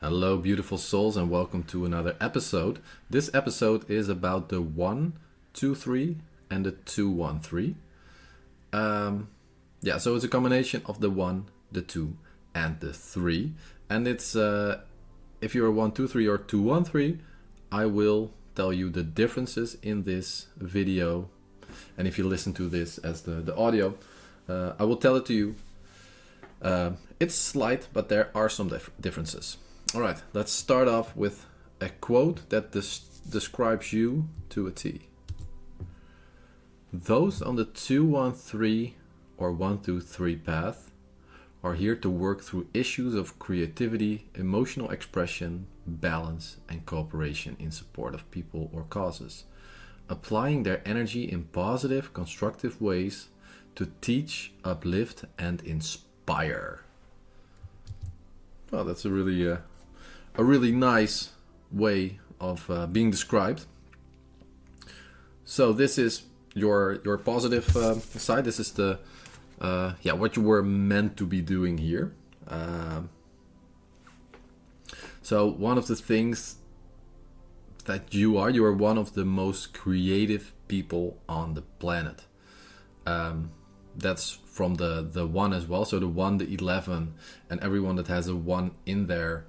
Hello, beautiful souls, and welcome to another episode. This episode is about the 1, 2, 3 and the 2, 1, 3. So it's a combination of the 1, the 2, and the 3. And it's if you're a 1, 2, 3 or 2, 1, 3, I will tell you the differences in this video. And if you listen to this as the audio, I will tell it to you. It's slight, but there are some differences. All right, let's start off with a quote that describes you to a T. Those on the 2-1-3 or 1-2-3 path are here to work through issues of creativity, emotional expression, balance, and cooperation in support of people or causes, applying their energy in positive, constructive ways to teach, uplift, and inspire. Well, that's a really nice way of being described. So this is your positive side. This is the what you were meant to be doing here. So one of the things that you are one of the most creative people on the planet. That's from the 1 as well. So the 1, the 11, and everyone that has a 1 in their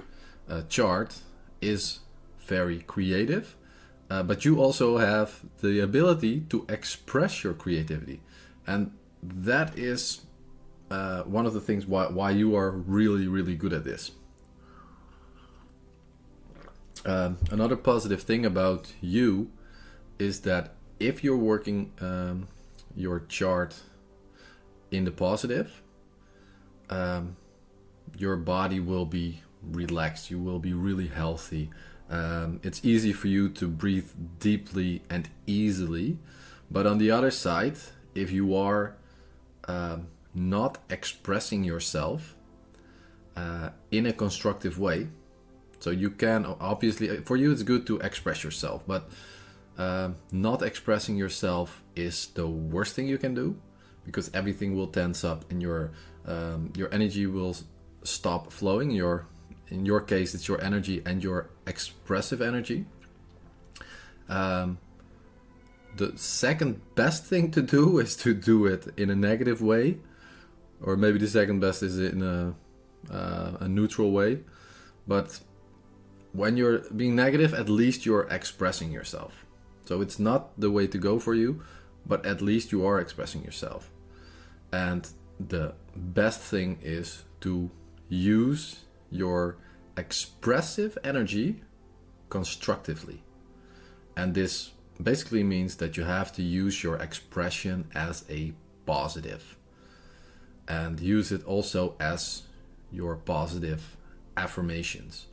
chart is very creative, but you also have the ability to express your creativity, and that is one of the things why you are really good at this. Another positive thing about you is that if you're working your chart in the positive, your body will be relaxed, you will be really healthy. It's easy for you to breathe deeply and easily. But on the other side, if you are not expressing yourself in a constructive way, so you can obviously, for you it's good to express yourself, but not expressing yourself is the worst thing you can do, because everything will tense up and your energy will stop flowing. In your case, it's your energy and your expressive energy. The second best thing to do is to do it in a negative way, or maybe the second best is in a neutral way. But when you're being negative, at least you're expressing yourself. So it's not the way to go for you, but at least you are expressing yourself. And the best thing is to use your expressive energy constructively. And this basically means that you have to use your expression as a positive, and use it also as your positive affirmations.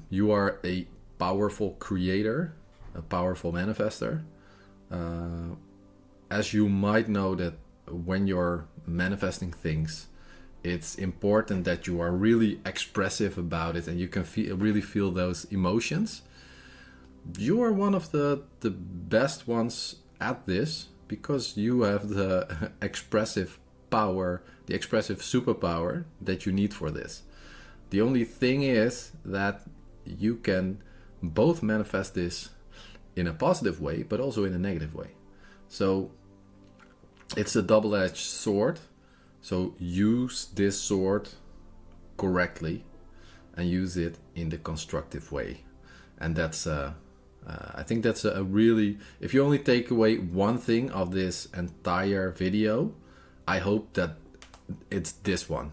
You are a powerful creator, a powerful manifester. As you might know, that when you're manifesting things, it's important that you are really expressive about it, and you can really feel those emotions. You are one of the best ones at this, because you have the expressive power, the expressive superpower that you need for this. The only thing is that you can both manifest this in a positive way, but also in a negative way. So it's a double-edged sword. So use this sword correctly and use it in the constructive way. And that's I think that's a really, if you only take away one thing of this entire video, I hope that it's this one,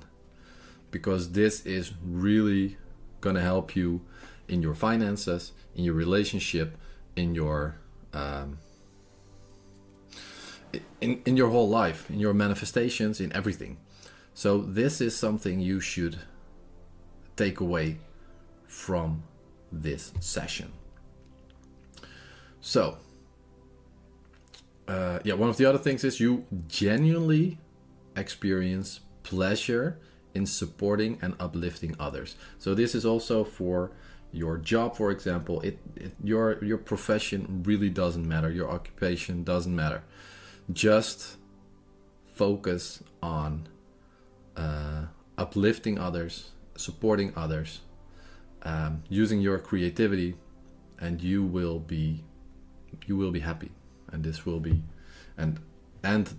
because this is really gonna help you in your finances, in your relationship, in your in your whole life, in your manifestations, in everything. So this is something you should take away from this session. So one of the other things is you genuinely experience pleasure in supporting and uplifting others. So this is also for your job, for example. Your profession really doesn't matter, your occupation doesn't matter. Just focus on uplifting others, supporting others, using your creativity, and you will be happy, and this will be and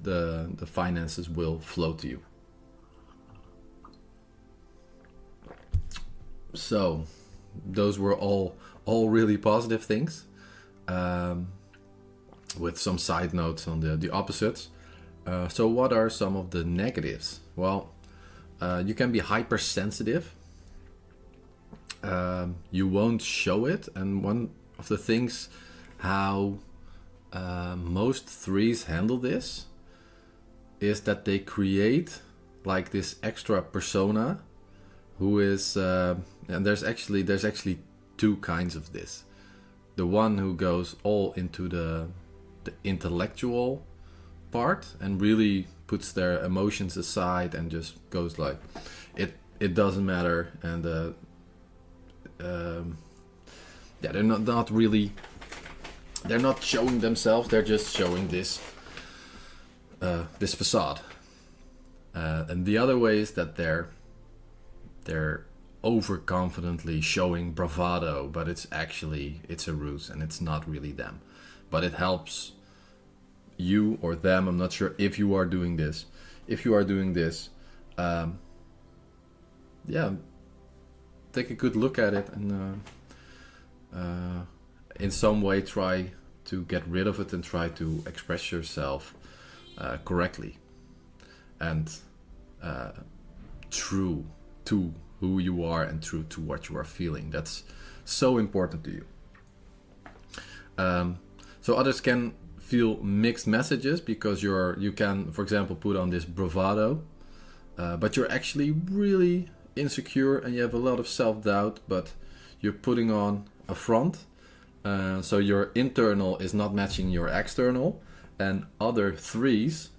the finances will flow to you. So those were all really positive things, with some side notes on the opposites. So what are some of the negatives? Well, you can be hypersensitive. You won't show it, and one of the things how most threes handle this is that they create like this extra persona who is and there's actually two kinds of this. The one who goes all into the intellectual part and really puts their emotions aside and just goes like it doesn't matter, and they're not really, they're not showing themselves, they're just showing this this facade. And the other way is that they're overconfidently showing bravado, but it's a ruse and it's not really them. But it helps you or them, I'm not sure if you are doing this. If you are doing this, take a good look at it and in some way try to get rid of it and try to express yourself correctly and true to who you are and true to what you are feeling. That's so important to you. So others can feel mixed messages because you can, for example, put on this bravado, but you're actually really insecure and you have a lot of self-doubt, but you're putting on a front. So your internal is not matching your external, and other threes,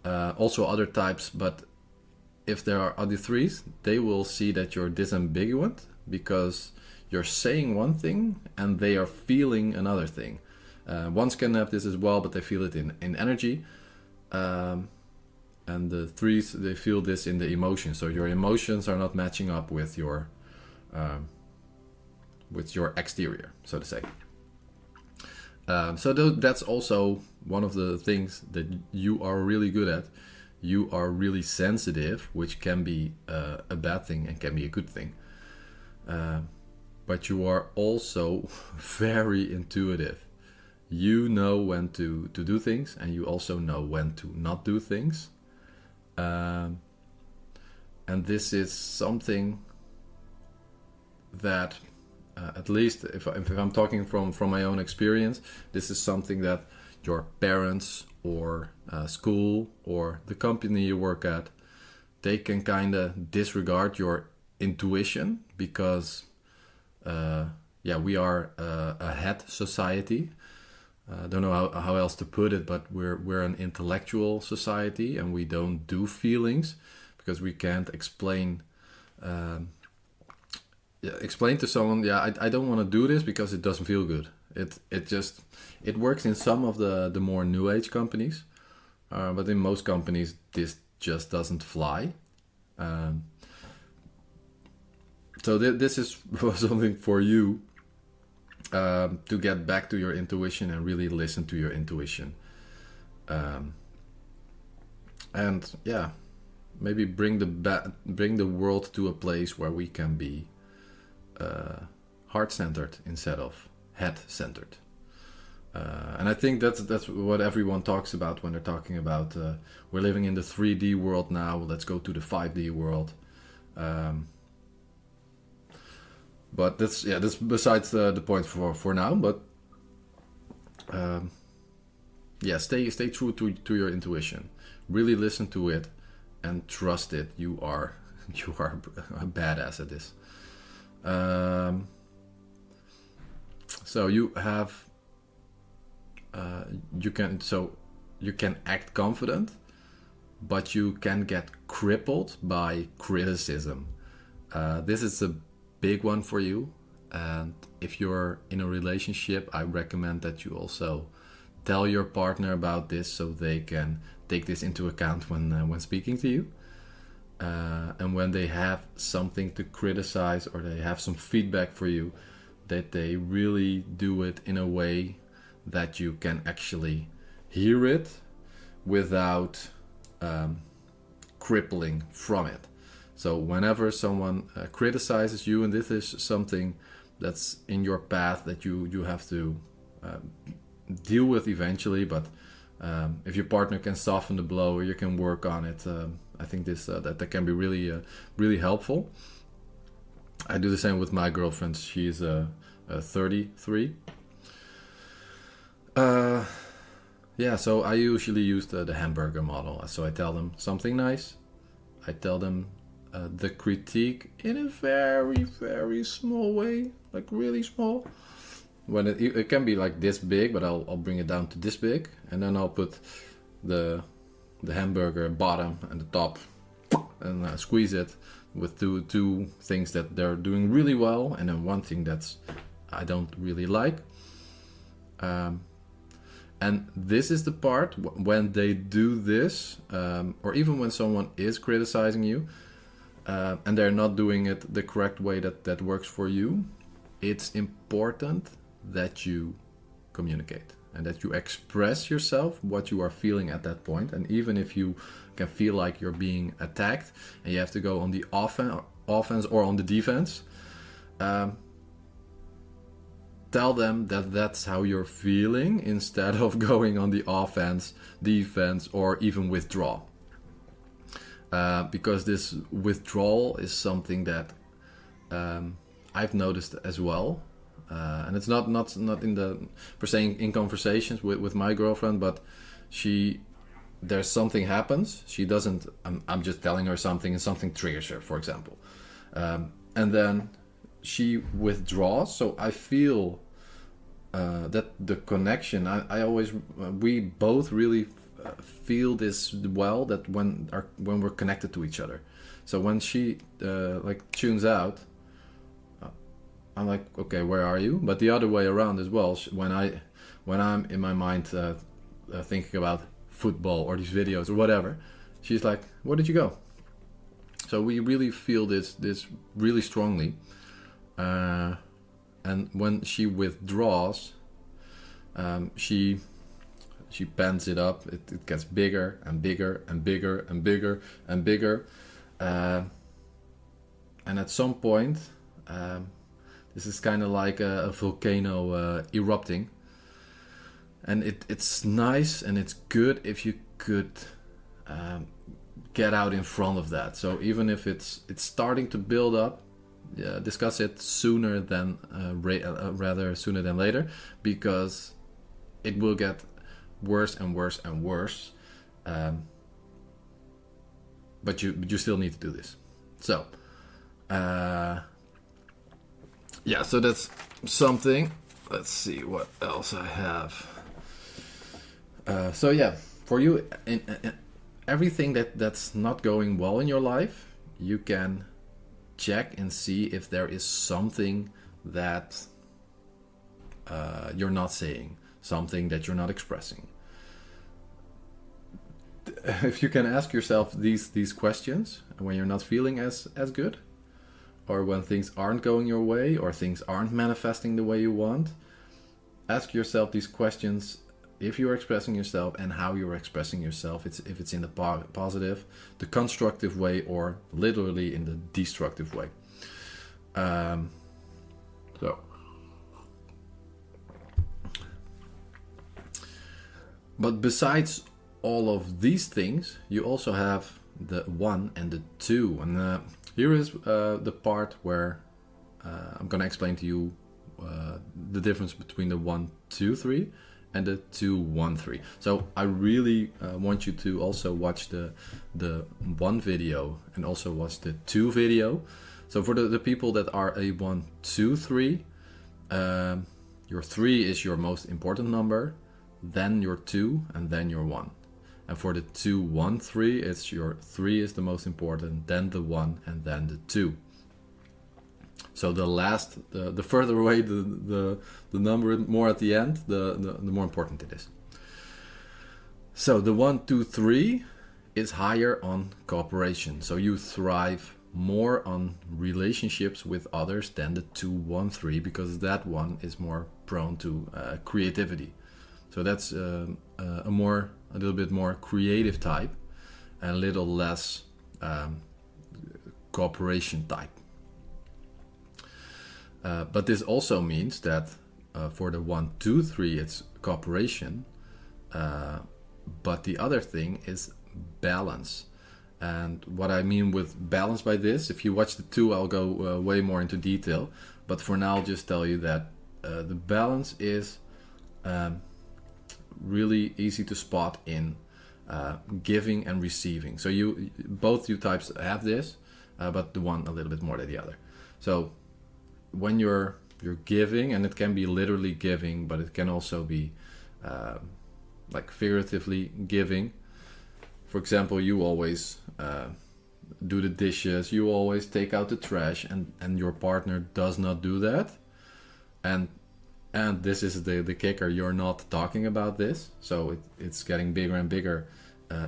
also other types, but if there are other threes, they will see that you're disambiguous because you're saying one thing and they are feeling another thing. Ones can have this as well, but they feel it in energy. And the threes, they feel this in the emotions. So your emotions are not matching up with your exterior, so to say. So that's also one of the things that you are really good at. You are really sensitive, which can be a bad thing and can be a good thing. But you are also very intuitive. You know when to do things, and you also know when to not do things. And this is something that, at least if I'm talking from my own experience, this is something that your parents or school or the company you work at, they can kind of disregard your intuition because we are a head society. I don't know how else to put it, but we're an intellectual society and we don't do feelings because we can't explain to someone, I don't want to do this because it doesn't feel good. It works in some of the more new age companies, but in most companies this just doesn't fly. So this is something for you to get back to your intuition and really listen to your intuition, and maybe bring the world to a place where we can be heart-centered instead of head-centered. And I think that's what everyone talks about when they're talking about we're living in the 3D world now, let's go to the 5D world. But that's besides the point for now. But stay true to your intuition. Really listen to it and trust it. You are a badass at this. So you have you can act confident, but you can get crippled by criticism. This is a big one for you, and if you're in a relationship, I recommend that you also tell your partner about this so they can take this into account when speaking to you. and when they have something to criticize or they have some feedback for you, that they really do it in a way that you can actually hear it without crippling from it. So whenever someone criticizes you, and this is something that's in your path that you have to deal with eventually, but if your partner can soften the blow or you can work on it, I think this that can be really helpful. I do the same with my girlfriend. She's 33. Yeah, so I usually use the hamburger model. So I tell them something nice. I tell them the critique in a very, very small way, like really small. When it can be like this big, but I'll bring it down to this big, and then I'll put the hamburger bottom and the top, and squeeze it with two things that they're doing really well, and then one thing that's I don't really like. And this is the part when they do this, or even when someone is criticizing you, and they're not doing it the correct way that works for you. It's important that you communicate and that you express yourself, what you are feeling at that point. And even if you can feel like you're being attacked and you have to go on the offense or on the defense, tell them that that's how you're feeling instead of going on the offense, defense, or even withdraw. Because this withdrawal is something that I've noticed as well. And it's not in the per se in conversations with my girlfriend, but there's something happens. She doesn't. I'm just telling her something, and something triggers her, for example, and then she withdraws. So I feel that the connection. We both really feel this well, that when we're connected to each other. So when she tunes out, I'm like, okay, where are you? But the other way around as well. When I'm in my mind thinking about football or these videos or whatever, she's like, where did you go? So we really feel this really strongly. And when she withdraws, she pans it up. It gets bigger and bigger and bigger and bigger and bigger. And at some point, this is kind of like a volcano erupting. And it's nice and it's good if you could get out in front of that. So even if it's starting to build up, discuss it sooner than rather sooner than later, because it will get worse and worse and worse. But you still need to do this. So so that's something. Let's see what else I have. For you, in everything that's not going well in your life, you can check and see if there is something that you're not saying, something that you're not expressing. If you can ask yourself these questions when you're not feeling as good, or when things aren't going your way, or things aren't manifesting the way you want, ask yourself these questions if you're expressing yourself and how you're expressing yourself. If it's in the positive, the constructive way, or literally in the destructive way. But besides all of these things, you also have the 1 and the 2. And here is the part where I'm going to explain to you the difference between the 1, 2, 3 and the 2, 1, 3. So I really want you to also watch the 1 video and also watch the 2 video. So for the people that are a 1, 2, 3, your 3 is your most important number, then your 2, and then your 1. And for the 2, 1, 3, it's your 3 is the most important, then the 1, and then the 2. So the further away the number more at the end, the more important it is. So the 1, 2, 3 is higher on cooperation. So you thrive more on relationships with others than the 2-1-3, because that one is more prone to creativity. So that's a little bit more creative type, and a little less cooperation type. But this also means that for the 1-2-3 it's cooperation, but the other thing is balance. And what I mean with balance by this, if you watch the 2, I'll go way more into detail. But for now, I'll just tell you that the balance is really easy to spot in giving and receiving. So both you types have this, but the one a little bit more than the other. So when you're giving, and it can be literally giving, but it can also be like figuratively giving. For example, you always do the dishes, you always take out the trash, and your partner does not do that. And this is the kicker, you're not talking about this, so it's getting bigger and bigger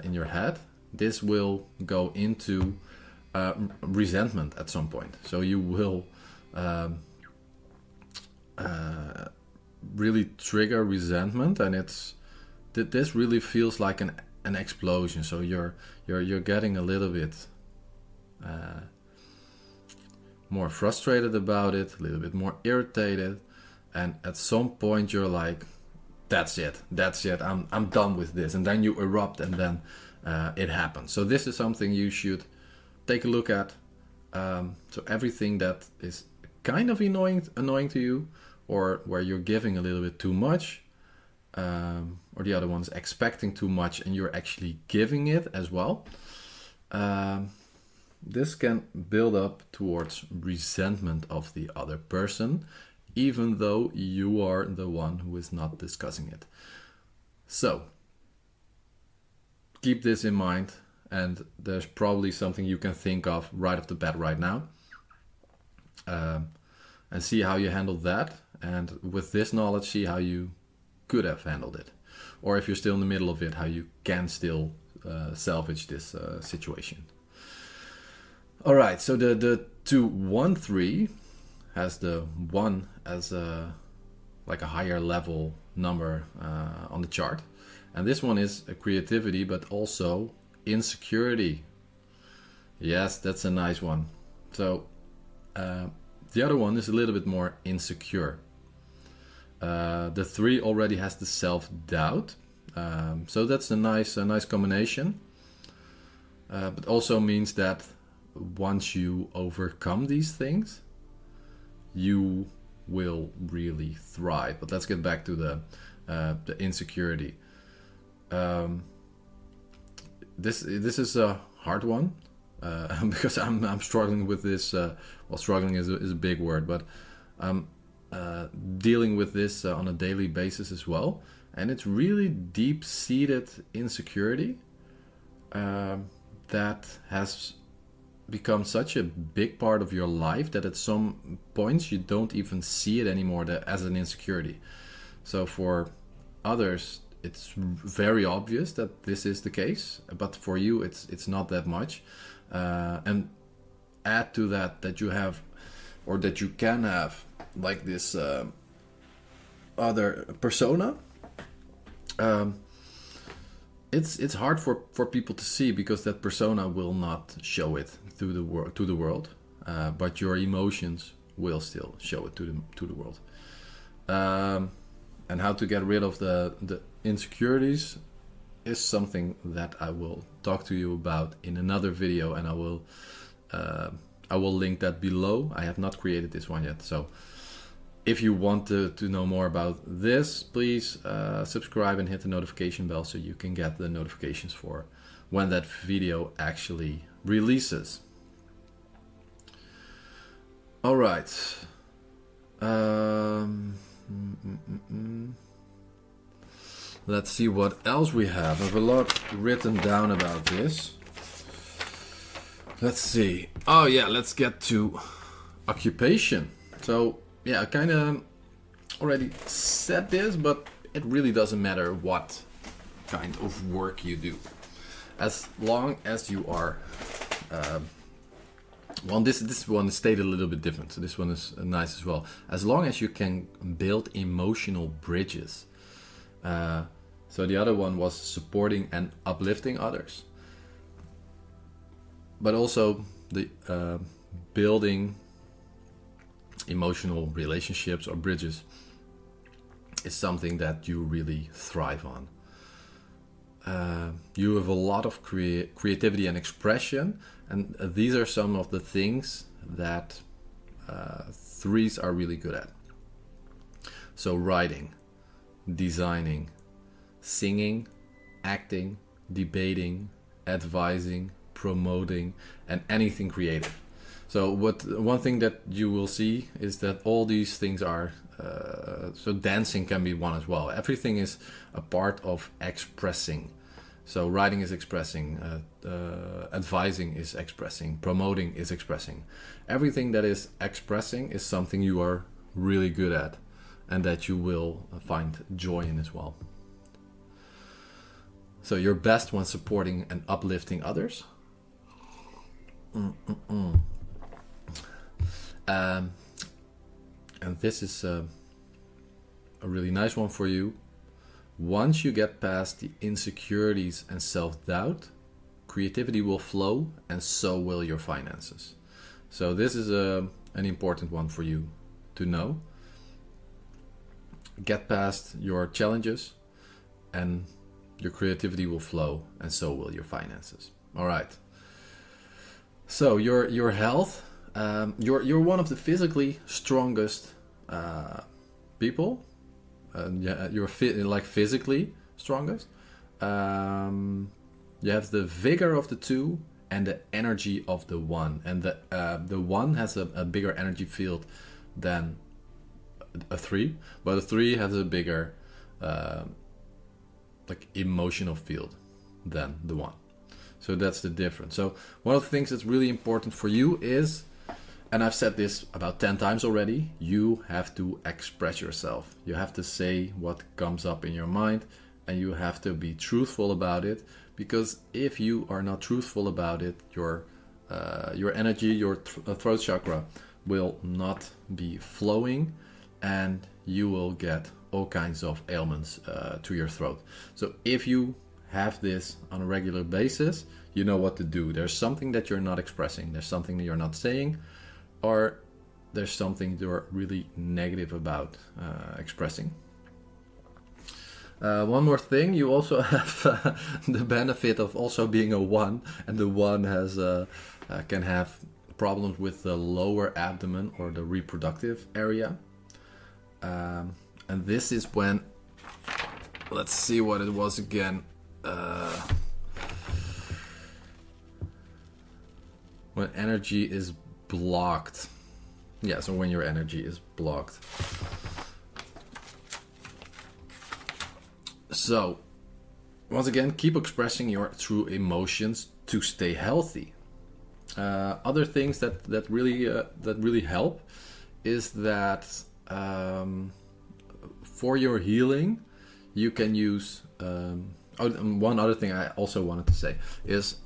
in your head. This will go into resentment at some point. So you will really trigger resentment, and this really feels like an explosion. So you're getting a little bit more frustrated about it, a little bit more irritated, and at some point you're like, that's it, I'm done with this, and then you erupt, and then it happens. So this is something you should take a look at. So everything that is kind of annoying to you, or where you're giving a little bit too much, or the other one is expecting too much and you're actually giving it as well, this can build up towards resentment of the other person, even though you are the one who is not discussing it. So keep this in mind, and there's probably something you can think of right off the bat right now, and see how you handle that, and with this knowledge, see how you could have handled it, or if you're still in the middle of it, how you can still salvage this situation. All right, so the 2-1-3 has the 1 as like a higher level number on the chart, and this one is a creativity, but also insecurity. Yes, that's a nice one. So the other one is a little bit more insecure. The 3 already has the self-doubt, so that's a nice combination, but also means that once you overcome these things, you will really thrive. But let's get back to the insecurity. This is a hard one, because I'm struggling with this. Well, struggling is a big word, but I'm dealing with this on a daily basis as well, and it's really deep-seated insecurity that has become such a big part of your life that at some points you don't even see it anymore as an insecurity. So for others, it's very obvious that this is the case, but for you it's not that much. And add to that you have, or that you can have, like this other persona. It's hard for people to see, because that persona will not show it to the world, but your emotions will still show it to the world. And how to get rid of the insecurities is something that I will talk to you about in another video, and I will link that below. I have not created this one yet, so if you want to know more about this, please subscribe and hit the notification bell so you can get the notifications for when that video actually releases. All right. Let's see what else we have. I have a lot written down about this. Let's see. Oh yeah, let's get to occupation. So yeah, I kind of already said this, but it really doesn't matter what kind of work you do. as long as you are, well, this one is stated a little bit different, so this one is nice as well. As long as you can build emotional bridges. So the other one was supporting and uplifting others, but also the building emotional relationships or bridges is something that you really thrive on. You have a lot of creativity and expression, and these are some of the things that threes are really good at. So writing, designing, singing, acting, debating, advising, promoting, and anything creative. So one thing that you will see is that all these things are, so dancing can be one as well. Everything is a part of expressing. So writing is expressing, advising is expressing, promoting is expressing. Everything that is expressing is something you are really good at and that you will find joy in as well. So you're best when supporting and uplifting others. And this is a really nice one for you. Once you get past the insecurities and self-doubt, creativity will flow, and so will your finances. So this is an important one for you to know. Get past your challenges, and your creativity will flow, and so will your finances. All right. So your health, you're one of the physically strongest people. You're physically strongest. You have the vigor of the two and the energy of the one, and the one has a bigger energy field than a three, but a three has a bigger emotional field than the one. So that's the difference. So one of the things that's really important for you is, and I've said this about 10 times already, you have to express yourself. You have to say what comes up in your mind, and you have to be truthful about it, because if you are not truthful about it, your energy, your throat chakra will not be flowing, and you will get all kinds of ailments to your throat. So if you have this on a regular basis, you know what to do. There's something that you're not expressing, there's something that you're not saying, or there's something you're really negative about expressing. One more thing, you also have the benefit of also being a one, and the one has can have problems with the lower abdomen or the reproductive area. And this is when, let's see what it was again. When energy is blocked. Yeah, so when your energy is blocked. So, once again, keep expressing your true emotions to stay healthy. Other things that really help is that for your healing, you can use. One other thing I also wanted to say is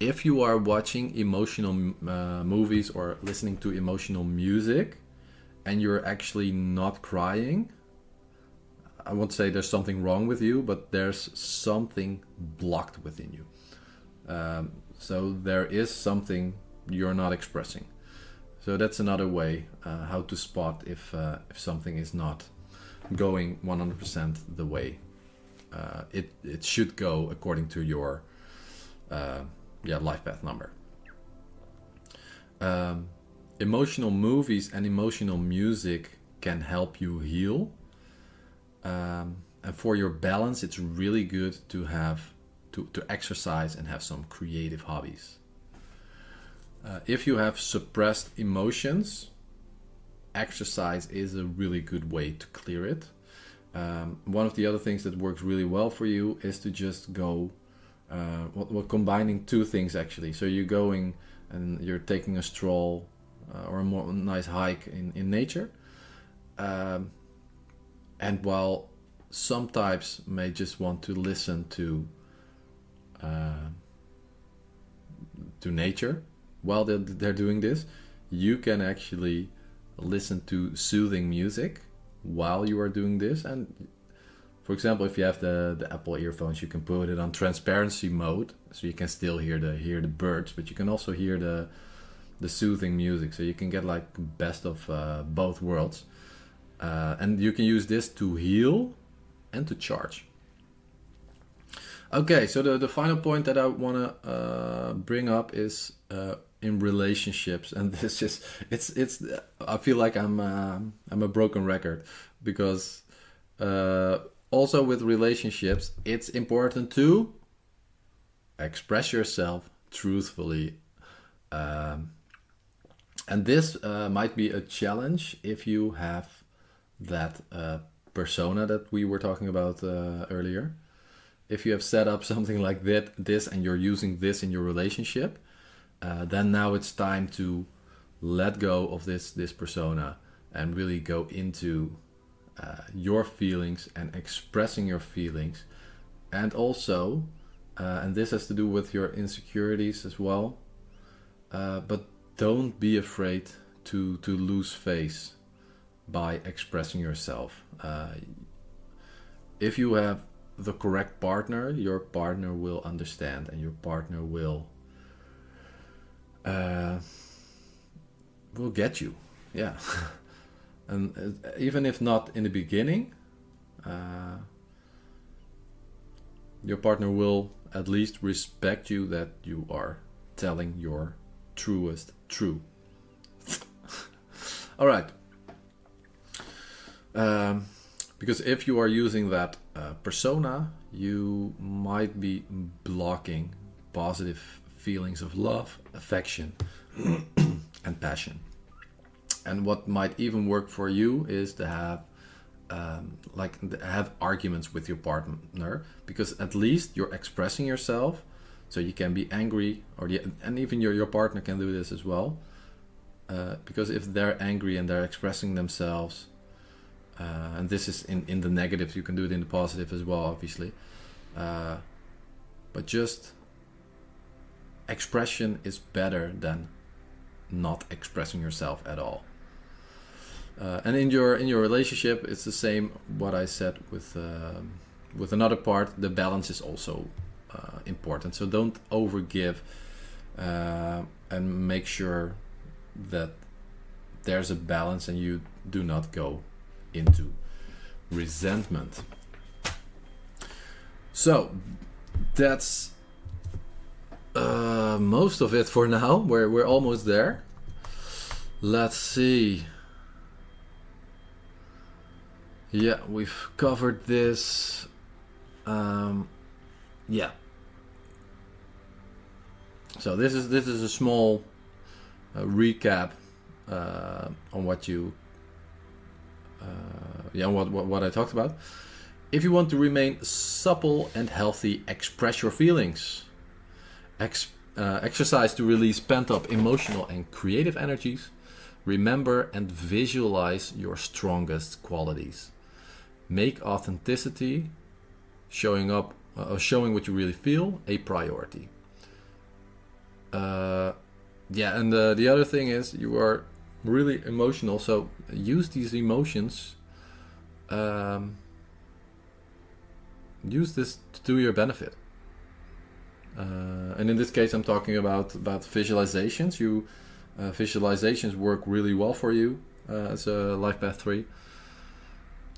if you are watching emotional movies or listening to emotional music and you're actually not crying, I won't say there's something wrong with you, but there's something blocked within you. So there is something you're not expressing. So that's another way how to spot if something is not going 100% the way it should go according to your life path number. Emotional movies and emotional music can help you heal. And for your balance, it's really good to have to exercise and have some creative hobbies. If you have suppressed emotions, exercise is a really good way to clear it. One of the other things that works really well for you is to just go, combining two things actually. So you're going and you're taking a stroll or a more nice hike in nature. And while some types may just want to listen to uh, to nature while they're doing this. You can actually listen to soothing music while you are doing this. And for example, if you have the Apple earphones, you can put it on transparency mode, so you can still hear the birds, but you can also hear the soothing music. So you can get like best of both worlds, and you can use this to heal and to charge. Okay, so the final point that I want to bring up is in relationships, and this is it's I feel like I'm a broken record, because also with relationships it's important to express yourself truthfully, and this might be a challenge if you have that persona that we were talking about earlier. If you have set up something like this and you're using this in your relationship, then now it's time to let go of this persona and really go into your feelings and expressing your feelings. And also, and this has to do with your insecurities as well, but don't be afraid to lose face by expressing yourself. If you have the correct partner, your partner will understand, and your partner will get you. Yeah. And even if not in the beginning, your partner will at least respect you, that you are telling your truest truth. All right. Because if you are using that persona, you might be blocking positive feelings of love, affection, and passion. And what might even work for you is to have have arguments with your partner, because at least you're expressing yourself. So you can be angry, and even your partner can do this as well. Because if they're angry and they're expressing themselves, and this is in the negative, you can do it in the positive as well, obviously. But just expression is better than not expressing yourself at all. And in your relationship, it's the same. What I said with another part, the balance is also important. So don't overgive, and make sure that there's a balance and you do not go into resentment. So that's most of it for now. We're almost there. Let's see. Yeah, we've covered this. Yeah. So this is a small recap on what you what I talked about. If you want to remain supple and healthy, express your feelings. Exercise to release pent-up emotional and creative energies. Remember and visualize your strongest qualities. Make authenticity, showing what you really feel, a priority. And the other thing is, you are really emotional, so use these emotions. Use this to your benefit. And in this case, I'm talking about visualizations. Visualizations work really well for you as a Life Path 3.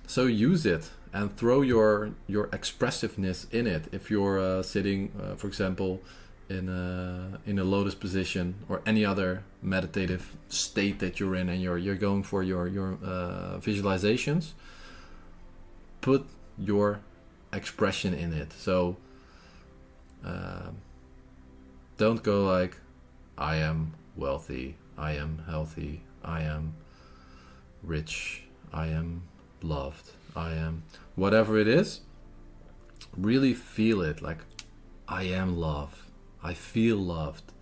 So use it and throw your expressiveness in it. If you're sitting, for example, in a lotus position or any other meditative state that you're in, and you're going for your visualizations, put your expression in it. So don't go like, I am wealthy, I am healthy, I am rich, I am loved, I am whatever it is. Really feel it, like, I am love, I feel loved,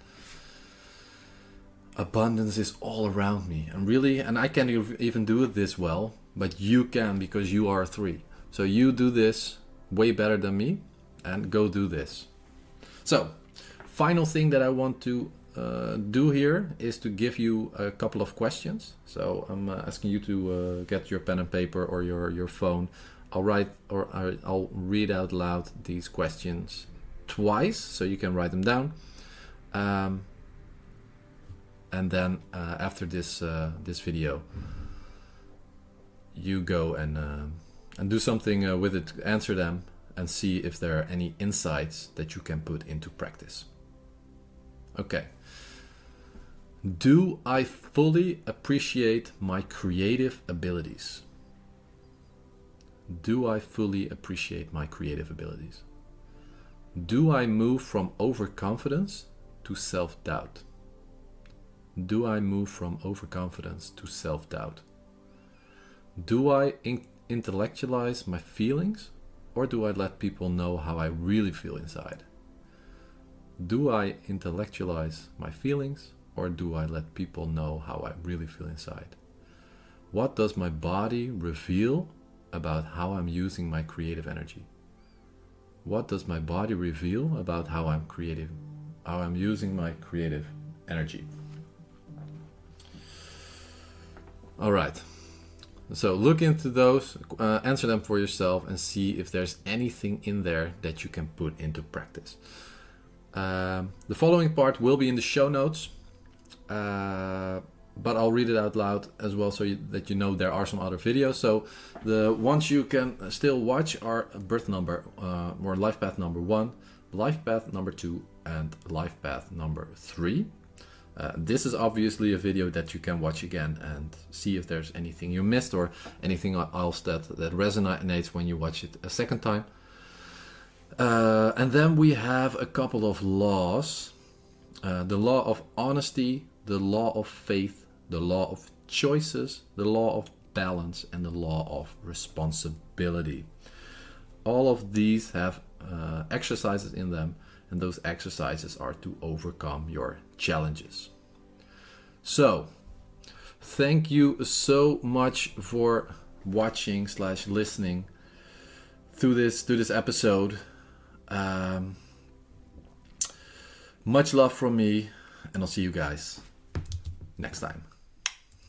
abundance is all around me. And I can't even do it this well, but you can, because you are 3. So you do this way better than me, and go do this. So, final thing that I want to do here is to give you a couple of questions. So I'm asking you to get your pen and paper or your phone. I'll read out loud these questions twice, so you can write them down. And then after this video, you go and do something with it, answer them, and see if there are any insights that you can put into practice. Okay. Do I fully appreciate my creative abilities? Do I fully appreciate my creative abilities? Do I move from overconfidence to self-doubt? Do I move from overconfidence to self-doubt? Do I intellectualize my feelings, or do I let people know how I really feel inside? Do I intellectualize my feelings, or do I let people know how I really feel inside? What does my body reveal about how I'm using my creative energy? What does my body reveal about how I'm using my creative energy? All right. So look into those, answer them for yourself, and see if there's anything in there that you can put into practice. The following part will be in the show notes, but I'll read it out loud as well, so that you know there are some other videos. So the ones you can still watch are birth number, or life path number 1, life path number 2, and life path number 3. This is obviously a video that you can watch again and see if there's anything you missed or anything else that resonates when you watch it a second time. And then we have a couple of laws. The law of honesty, the law of faith, the law of choices, the law of balance, and the law of responsibility. All of these have exercises in them, and those exercises are to overcome your challenges. So, thank you so much for watching / listening through this episode. Much love from me, and I'll see you guys next time.